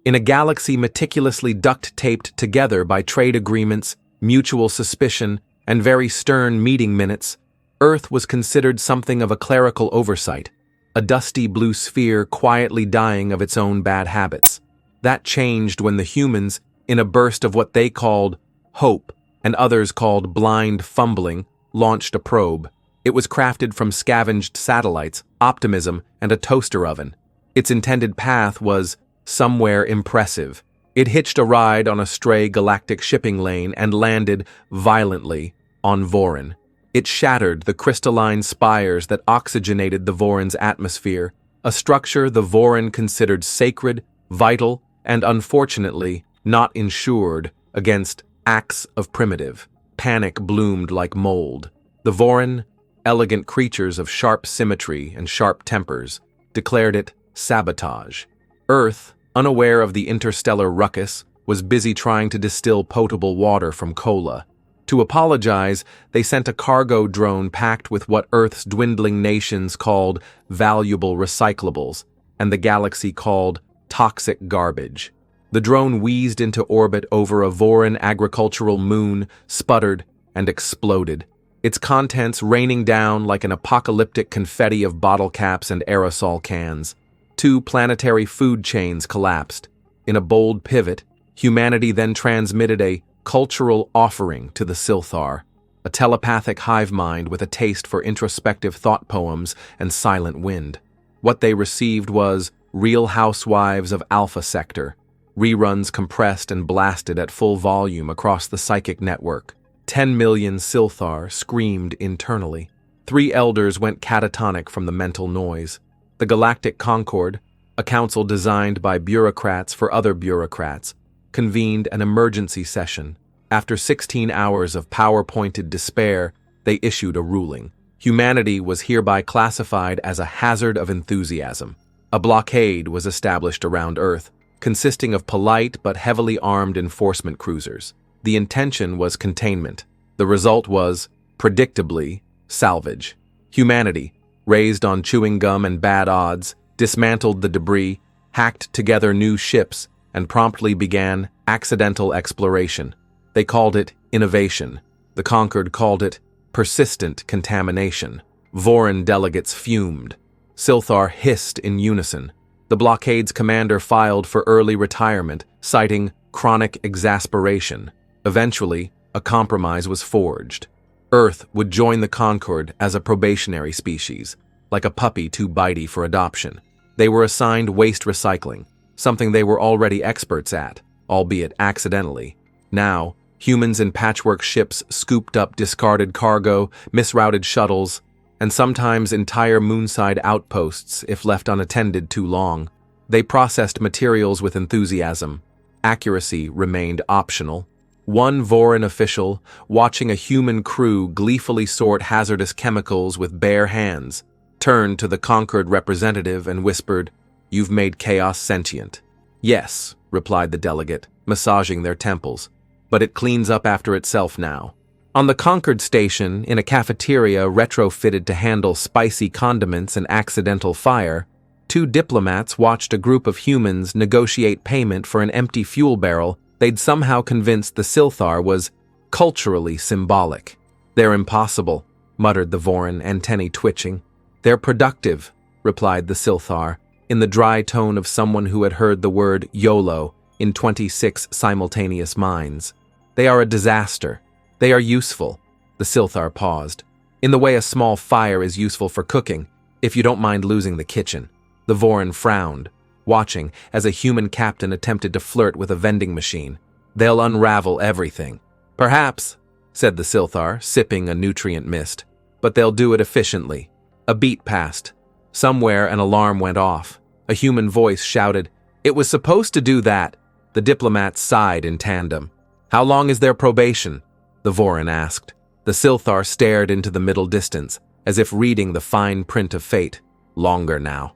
In a galaxy meticulously duct-taped together by trade agreements, mutual suspicion, and very stern meeting minutes, Earth was considered something of a clerical oversight, a dusty blue sphere quietly dying of its own bad habits. That changed when the humans, in a burst of what they called hope and others called blind fumbling, launched a probe. It was crafted from scavenged satellites, optimism, and a toaster oven. Its intended path was somewhere impressive. It hitched a ride on a stray galactic shipping lane and landed violently on Voryn. It shattered the crystalline spires that oxygenated the Voryn's atmosphere, a structure the Voryn considered sacred, vital, and unfortunately not insured against acts of primitive. Panic bloomed like mold. The Voryn, elegant creatures of sharp symmetry and sharp tempers, declared it sabotage. Earth, unaware of the interstellar ruckus, was busy trying to distill potable water from cola. To apologize, they sent a cargo drone packed with what Earth's dwindling nations called valuable recyclables, and the galaxy called toxic garbage. The drone wheezed into orbit over a Voryn agricultural moon, sputtered, and exploded, its contents raining down like an apocalyptic confetti of bottle caps and aerosol cans. 2 planetary food chains collapsed. In a bold pivot, humanity then transmitted a cultural offering to the Sylthar, a telepathic hive mind with a taste for introspective thought poems and silent wind. What they received was Real Housewives of Alpha Sector, reruns compressed and blasted at full volume across the psychic network. 10 million Sylthar screamed internally. 3 elders went catatonic from the mental noise. The Galactic Concord, a council designed by bureaucrats for other bureaucrats, convened an emergency session. After 16 hours of power-pointed despair, they issued a ruling. Humanity was hereby classified as a hazard of enthusiasm. A blockade was established around Earth, consisting of polite but heavily armed enforcement cruisers. The intention was containment. The result was, predictably, salvage. Humanity, raised on chewing gum and bad odds, dismantled the debris, hacked together new ships, and promptly began accidental exploration. They called it innovation. The Conquered called it persistent contamination. Voryn delegates fumed. Sylthar hissed in unison. The blockade's commander filed for early retirement, citing chronic exasperation. Eventually, a compromise was forged. Earth would join the Concord as a probationary species, like a puppy too bitey for adoption. They were assigned waste recycling, something they were already experts at, albeit accidentally. Now, humans in patchwork ships scooped up discarded cargo, misrouted shuttles, and sometimes entire moonside outposts if left unattended too long. They processed materials with enthusiasm. Accuracy remained optional. One Voryn official, watching a human crew gleefully sort hazardous chemicals with bare hands, turned to the Conquered representative and whispered, "You've made chaos sentient." "Yes," replied the delegate, massaging their temples, "but it cleans up after itself now." On the Conquered station, in a cafeteria retrofitted to handle spicy condiments and accidental fire, 2 diplomats watched a group of humans negotiate payment for an empty fuel barrel they'd somehow convinced the Sylthar was culturally symbolic. "They're impossible," muttered the Voryn, antennae twitching. "They're productive," replied the Sylthar, in the dry tone of someone who had heard the word YOLO in 26 simultaneous minds. "They are a disaster. They are useful." The Sylthar paused. "In the way a small fire is useful for cooking, if you don't mind losing the kitchen." The Voryn frowned, watching as a human captain attempted to flirt with a vending machine. "They'll unravel everything." "Perhaps," said the Sylthar, sipping a nutrient mist, "but they'll do it efficiently." A beat passed. Somewhere an alarm went off. A human voice shouted, "It was supposed to do that." The diplomats sighed in tandem. "How long is their probation?" the Voryn asked. The Sylthar stared into the middle distance, as if reading the fine print of fate. "Longer now."